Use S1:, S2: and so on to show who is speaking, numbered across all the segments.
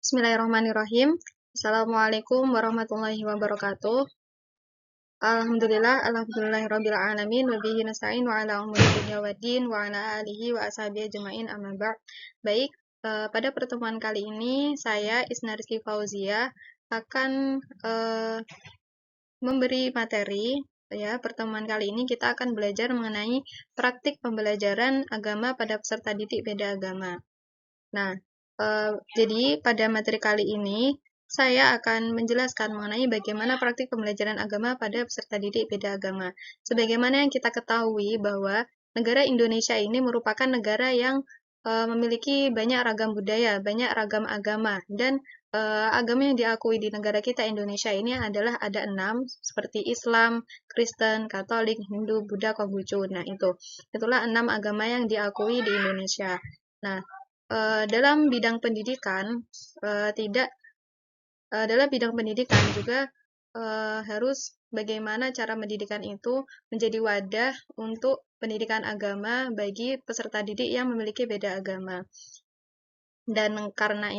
S1: Bismillahirrahmanirrahim. Assalamualaikum warahmatullahi wabarakatuh. Alhamdulillahirabbil alamin wa bihi nasta'in wa ala umuri dunya waddin wa ala alihi wa ashabihi ajmain amma ba'd. Baik, pada pertemuan kali ini saya Isna Rizky Fauzia akan memberi materi ya. Pertemuan kali ini kita akan belajar mengenai praktik pembelajaran agama pada peserta didik beda agama. Nah, jadi pada materi kali ini saya akan menjelaskan mengenai bagaimana praktik pembelajaran agama pada peserta didik beda agama. Sebagaimana yang kita ketahui bahwa negara Indonesia ini merupakan negara yang memiliki banyak ragam budaya, banyak ragam agama, dan agama yang diakui di negara kita Indonesia ini adalah ada 6, seperti Islam, Kristen, Katolik, Hindu, Buddha, Konghucu. Nah, itulah 6 agama yang diakui di Indonesia. Nah, dalam bidang pendidikan dalam bidang pendidikan juga harus bagaimana cara pendidikan itu menjadi wadah untuk pendidikan agama bagi peserta didik yang memiliki beda agama. Dan karena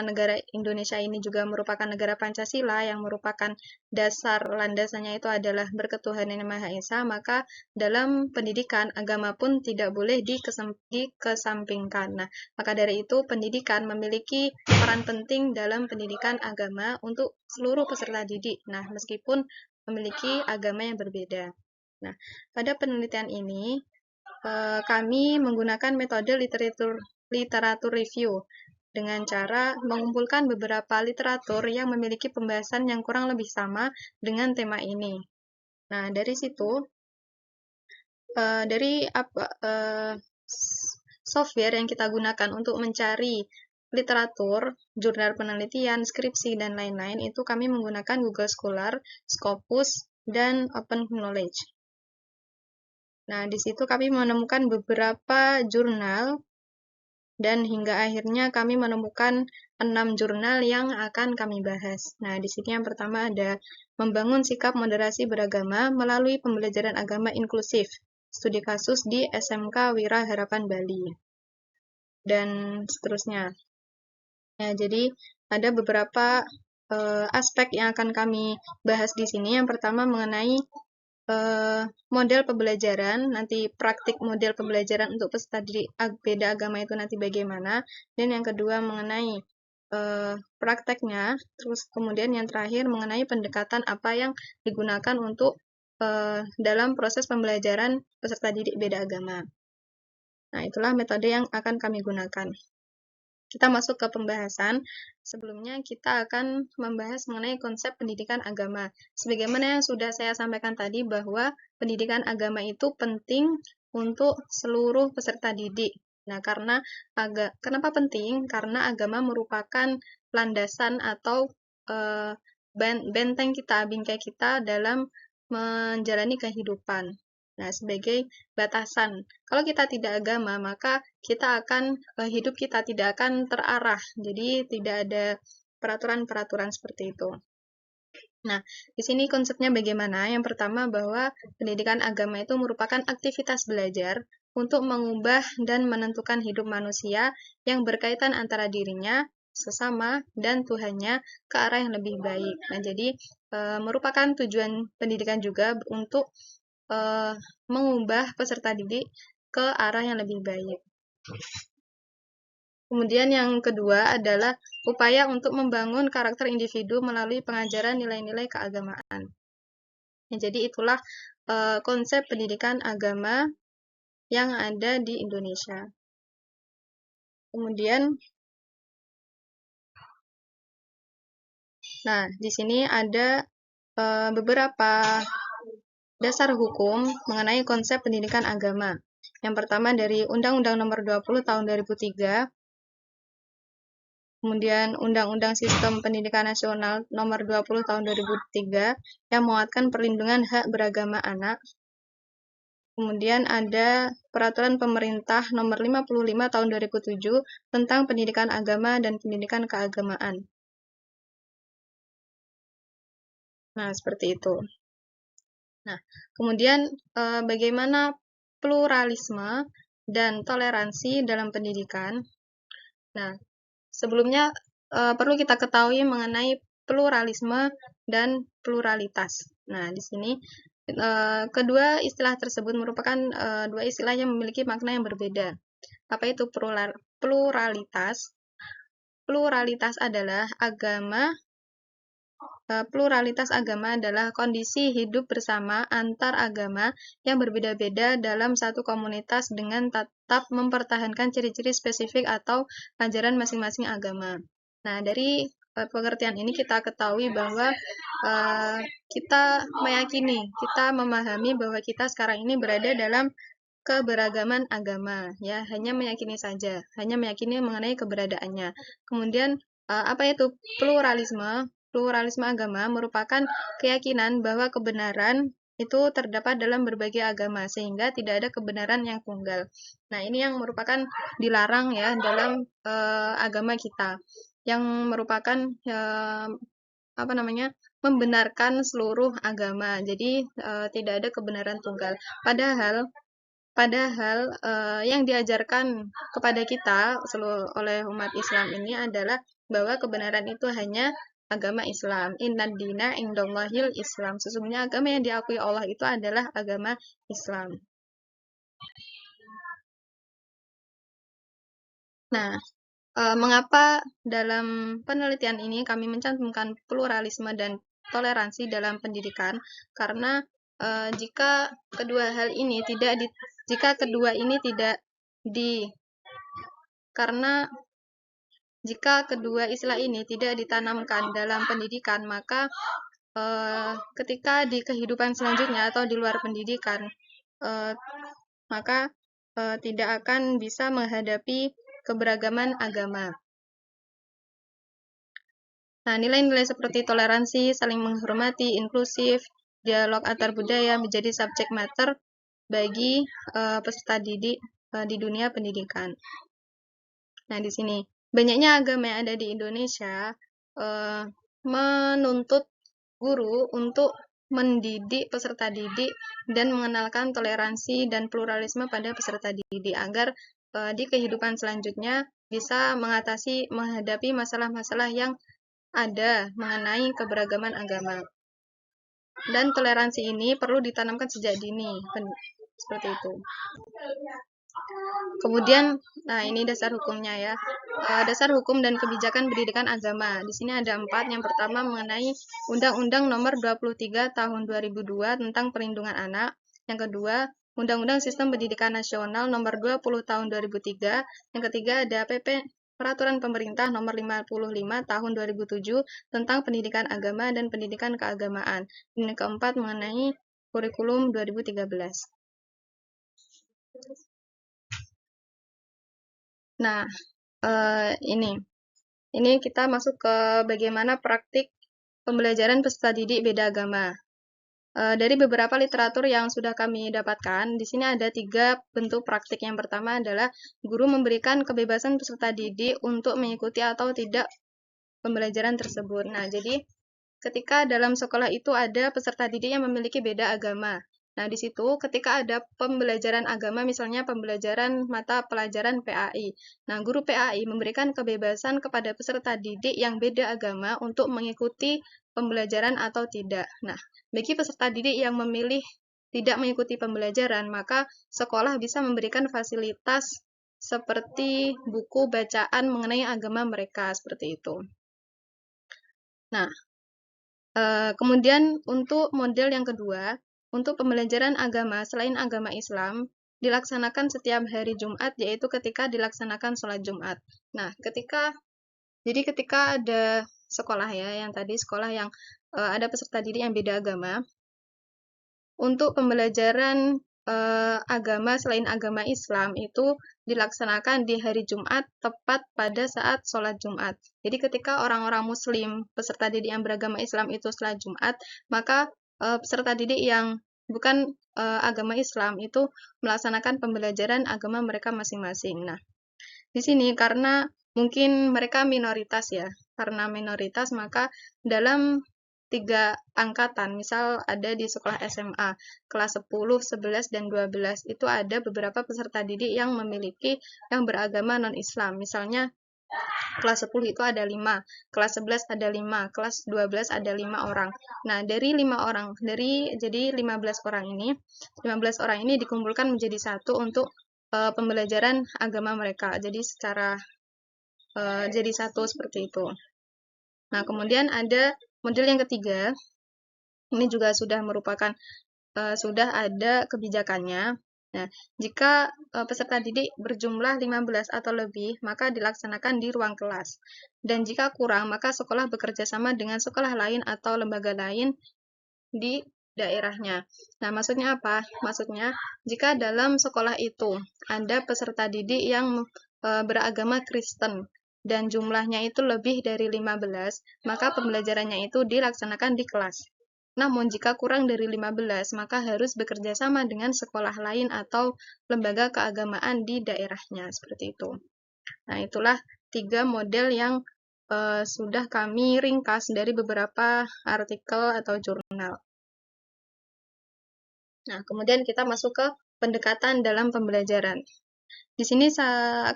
S1: negara Indonesia ini juga merupakan negara Pancasila yang merupakan dasar landasannya itu adalah berketuhanan yang Maha Esa, maka dalam pendidikan agama pun tidak boleh dikesampingkan. Nah, maka dari itu pendidikan memiliki peran penting dalam pendidikan agama untuk seluruh peserta didik. Nah, meskipun memiliki agama yang berbeda. Nah, pada penelitian ini kami menggunakan metode literatur review dengan cara mengumpulkan beberapa literatur yang memiliki pembahasan yang kurang lebih sama dengan tema ini. Nah, dari situ, software yang kita gunakan untuk mencari literatur, jurnal penelitian, skripsi, dan lain-lain, itu kami menggunakan Google Scholar, Scopus, dan Open Knowledge. Nah, di situ kami menemukan beberapa jurnal dan hingga akhirnya kami menemukan 6 jurnal yang akan kami bahas. Nah, di sini yang pertama ada Membangun Sikap Moderasi Beragama Melalui Pembelajaran Agama Inklusif, studi kasus di SMK Wira Harapan Bali, dan seterusnya. Ya, jadi ada beberapa aspek yang akan kami bahas di sini. Yang pertama mengenai model pembelajaran, nanti praktik model pembelajaran untuk peserta didik beda agama itu nanti bagaimana, dan yang kedua mengenai prakteknya, terus kemudian yang terakhir mengenai pendekatan apa yang digunakan untuk dalam proses pembelajaran peserta didik beda agama. Nah, itulah metode yang akan kami gunakan. Kita masuk ke pembahasan. Sebelumnya kita akan membahas mengenai konsep pendidikan agama. Sebagaimana yang sudah saya sampaikan tadi bahwa pendidikan agama itu penting untuk seluruh peserta didik. Nah, kenapa penting? Karena agama merupakan landasan atau benteng kita, bingkai kita dalam menjalani kehidupan. Nah, sebagai batasan. Kalau kita tidak agama, maka hidup kita tidak akan terarah. Jadi tidak ada peraturan-peraturan seperti itu. Nah, di sini konsepnya bagaimana? Yang pertama bahwa pendidikan agama itu merupakan aktivitas belajar untuk mengubah dan menentukan hidup manusia yang berkaitan antara dirinya, sesama, dan Tuhannya ke arah yang lebih baik. Nah, jadi merupakan tujuan pendidikan juga untuk mengubah peserta didik ke arah yang lebih baik. Kemudian yang kedua adalah upaya untuk membangun karakter individu melalui pengajaran nilai-nilai keagamaan. Nah, jadi itulah konsep pendidikan agama yang ada di Indonesia. Kemudian, nah di sini ada beberapa dasar hukum mengenai konsep pendidikan agama. Yang pertama dari Undang-Undang Nomor 20 Tahun 2003, kemudian Undang-Undang Sistem Pendidikan Nasional Nomor 20 Tahun 2003 yang menguatkan perlindungan hak beragama anak. Kemudian ada Peraturan Pemerintah Nomor 55 Tahun 2007 tentang Pendidikan Agama dan Pendidikan Keagamaan. Nah, seperti itu. Nah, kemudian bagaimana pluralisme dan toleransi dalam pendidikan? Nah, sebelumnya perlu kita ketahui mengenai pluralisme dan pluralitas. Nah, di sini kedua istilah tersebut merupakan dua istilah yang memiliki makna yang berbeda. Apa itu pluralitas? Pluralitas adalah pluralitas agama adalah kondisi hidup bersama antar agama yang berbeda-beda dalam satu komunitas dengan tetap mempertahankan ciri-ciri spesifik atau ajaran masing-masing agama. Nah, dari pengertian ini kita ketahui bahwa kita meyakini, kita memahami bahwa kita sekarang ini berada dalam keberagaman agama, ya, hanya meyakini saja, hanya meyakini mengenai keberadaannya. Kemudian apa itu pluralisme? Pluralisme agama merupakan keyakinan bahwa kebenaran itu terdapat dalam berbagai agama sehingga tidak ada kebenaran yang tunggal. Nah, ini yang merupakan dilarang ya dalam agama kita, yang merupakan apa namanya, membenarkan seluruh agama. Jadi tidak ada kebenaran tunggal. Padahal yang diajarkan kepada kita oleh umat Islam ini adalah bahwa kebenaran itu hanya agama Islam. Innad dina indallahil Islam. Sesungguhnya agama yang diakui Allah itu adalah agama Islam. Nah, mengapa dalam penelitian ini kami mencantumkan pluralisme dan toleransi dalam pendidikan? Karena jika kedua istilah ini tidak ditanamkan dalam pendidikan, maka ketika di kehidupan selanjutnya atau di luar pendidikan, maka tidak akan bisa menghadapi keberagaman agama. Nah, nilai-nilai seperti toleransi, saling menghormati, inklusif, dialog antar budaya menjadi subjek matter bagi peserta didik di dunia pendidikan. Nah, di sini banyaknya agama yang ada di Indonesia menuntut guru untuk mendidik peserta didik dan mengenalkan toleransi dan pluralisme pada peserta didik agar di kehidupan selanjutnya bisa menghadapi masalah-masalah yang ada mengenai keberagaman agama. Dan toleransi ini perlu ditanamkan sejak dini, seperti itu. Kemudian, nah ini dasar hukumnya ya. Dasar hukum dan kebijakan pendidikan agama. Di sini ada 4. Yang pertama mengenai Undang-Undang Nomor 23 Tahun 2002 tentang Perlindungan Anak. Yang kedua, Undang-Undang Sistem Pendidikan Nasional Nomor 20 Tahun 2003. Yang ketiga ada PP Peraturan Pemerintah Nomor 55 Tahun 2007 tentang Pendidikan Agama dan Pendidikan Keagamaan. Yang keempat mengenai Kurikulum 2013. Nah, ini kita masuk ke bagaimana praktik pembelajaran peserta didik beda agama. Dari beberapa literatur yang sudah kami dapatkan, di sini ada 3 bentuk praktik. Yang pertama adalah guru memberikan kebebasan peserta didik untuk mengikuti atau tidak pembelajaran tersebut. Nah, jadi ketika dalam sekolah itu ada peserta didik yang memiliki beda agama. Nah, di situ ketika ada pembelajaran agama, misalnya pembelajaran mata pelajaran PAI. Nah, guru PAI memberikan kebebasan kepada peserta didik yang beda agama untuk mengikuti pembelajaran atau tidak. Nah, bagi peserta didik yang memilih tidak mengikuti pembelajaran, maka sekolah bisa memberikan fasilitas seperti buku bacaan mengenai agama mereka, seperti itu. Nah, kemudian untuk model yang kedua, untuk pembelajaran agama selain agama Islam, dilaksanakan setiap hari Jumat, yaitu ketika dilaksanakan sholat Jumat. Nah, ketika ada sekolah ya, yang tadi sekolah yang ada peserta didik yang beda agama, untuk pembelajaran agama selain agama Islam itu dilaksanakan di hari Jumat tepat pada saat sholat Jumat. Jadi ketika orang-orang Muslim peserta didik yang beragama Islam itu sholat Jumat, maka peserta didik yang bukan agama Islam itu melaksanakan pembelajaran agama mereka masing-masing. Nah, di sini karena mungkin mereka minoritas ya, karena minoritas maka dalam 3 angkatan, misal ada di sekolah SMA, kelas 10, 11, dan 12, itu ada beberapa peserta didik yang beragama non-Islam. Misalnya Kelas 10 itu ada 5, kelas 11 ada 5, kelas 12 ada 5 orang. Nah, dari 5 orang, jadi 15 orang ini, 15 orang ini dikumpulkan menjadi satu untuk pembelajaran agama mereka. Jadi jadi satu seperti itu. Nah, kemudian ada model yang ketiga. Ini juga sudah merupakan sudah ada kebijakannya. Nah, jika peserta didik berjumlah 15 atau lebih, maka dilaksanakan di ruang kelas. Dan jika kurang, maka sekolah bekerja sama dengan sekolah lain atau lembaga lain di daerahnya. Nah, maksudnya apa? Maksudnya, jika dalam sekolah itu ada peserta didik yang beragama Kristen dan jumlahnya itu lebih dari 15, maka pembelajarannya itu dilaksanakan di kelas. Namun, jika kurang dari 15, maka harus bekerja sama dengan sekolah lain atau lembaga keagamaan di daerahnya, seperti itu. Nah, itulah 3 model yang sudah kami ringkas dari beberapa artikel atau jurnal. Nah, kemudian kita masuk ke pendekatan dalam pembelajaran. Di sini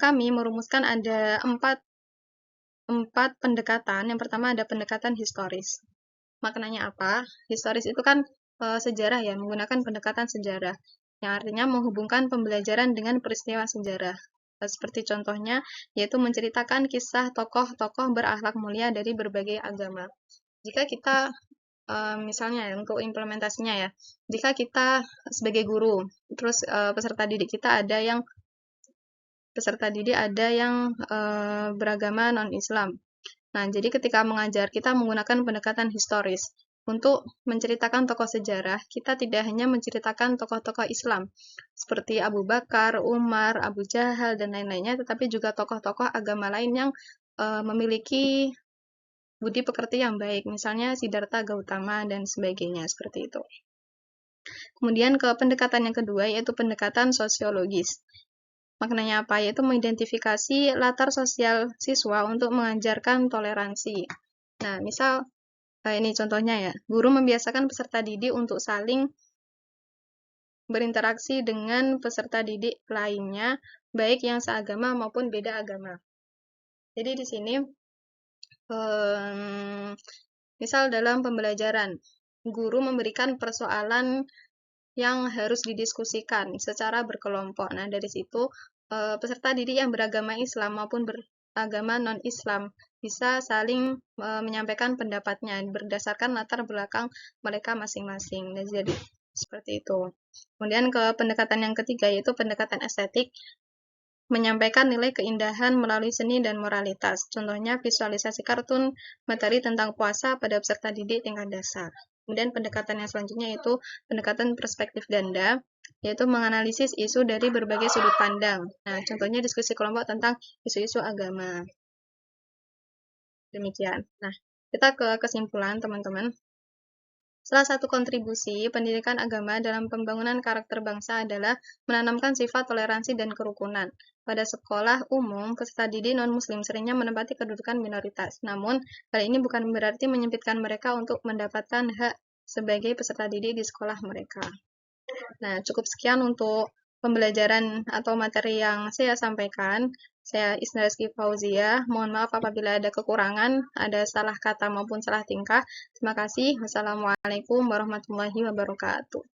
S1: kami merumuskan ada empat pendekatan. Yang pertama ada pendekatan historis. Maknanya apa? Historis itu kan sejarah ya, menggunakan pendekatan sejarah, yang artinya menghubungkan pembelajaran dengan peristiwa sejarah. Seperti contohnya, yaitu menceritakan kisah tokoh-tokoh berakhlak mulia dari berbagai agama. Jika kita, misalnya untuk implementasinya ya, jika kita sebagai guru, terus peserta didik ada yang beragama non-Islam. Nah, jadi ketika mengajar, kita menggunakan pendekatan historis. Untuk menceritakan tokoh sejarah, kita tidak hanya menceritakan tokoh-tokoh Islam, seperti Abu Bakar, Umar, Abu Jahal, dan lain-lainnya, tetapi juga tokoh-tokoh agama lain yang memiliki budi pekerti yang baik, misalnya Siddhartha Gautama, dan sebagainya, seperti itu. Kemudian ke pendekatan yang kedua, yaitu pendekatan sosiologis. Maknanya apa? Yaitu mengidentifikasi latar sosial siswa untuk mengajarkan toleransi. Nah, misal, ini contohnya ya, guru membiasakan peserta didik untuk saling berinteraksi dengan peserta didik lainnya, baik yang seagama maupun beda agama. Jadi di sini, misal dalam pembelajaran, guru memberikan persoalan yang harus didiskusikan secara berkelompok. Nah, dari situ peserta didik yang beragama Islam maupun beragama non-Islam bisa saling menyampaikan pendapatnya berdasarkan latar belakang mereka masing-masing. Dan jadi seperti itu. Kemudian ke pendekatan yang ketiga, yaitu pendekatan estetik, menyampaikan nilai keindahan melalui seni dan moralitas. Contohnya visualisasi kartun materi tentang puasa pada peserta didik tingkat dasar. Kemudian pendekatan yang selanjutnya yaitu pendekatan perspektif ganda, yaitu menganalisis isu dari berbagai sudut pandang. Nah, contohnya diskusi kelompok tentang isu-isu agama. Demikian. Nah, kita ke kesimpulan, teman-teman. Salah satu kontribusi pendidikan agama dalam pembangunan karakter bangsa adalah menanamkan sifat toleransi dan kerukunan. Pada sekolah umum, peserta didik non-muslim seringnya menempati kedudukan minoritas. Namun, hal ini bukan berarti menyempitkan mereka untuk mendapatkan hak sebagai peserta didik di sekolah mereka. Nah, cukup sekian untuk pembelajaran atau materi yang saya sampaikan. Saya Isna Rizky Fauzia. Mohon maaf apabila ada kekurangan, ada salah kata maupun salah tingkah. Terima kasih. Wassalamualaikum warahmatullahi wabarakatuh.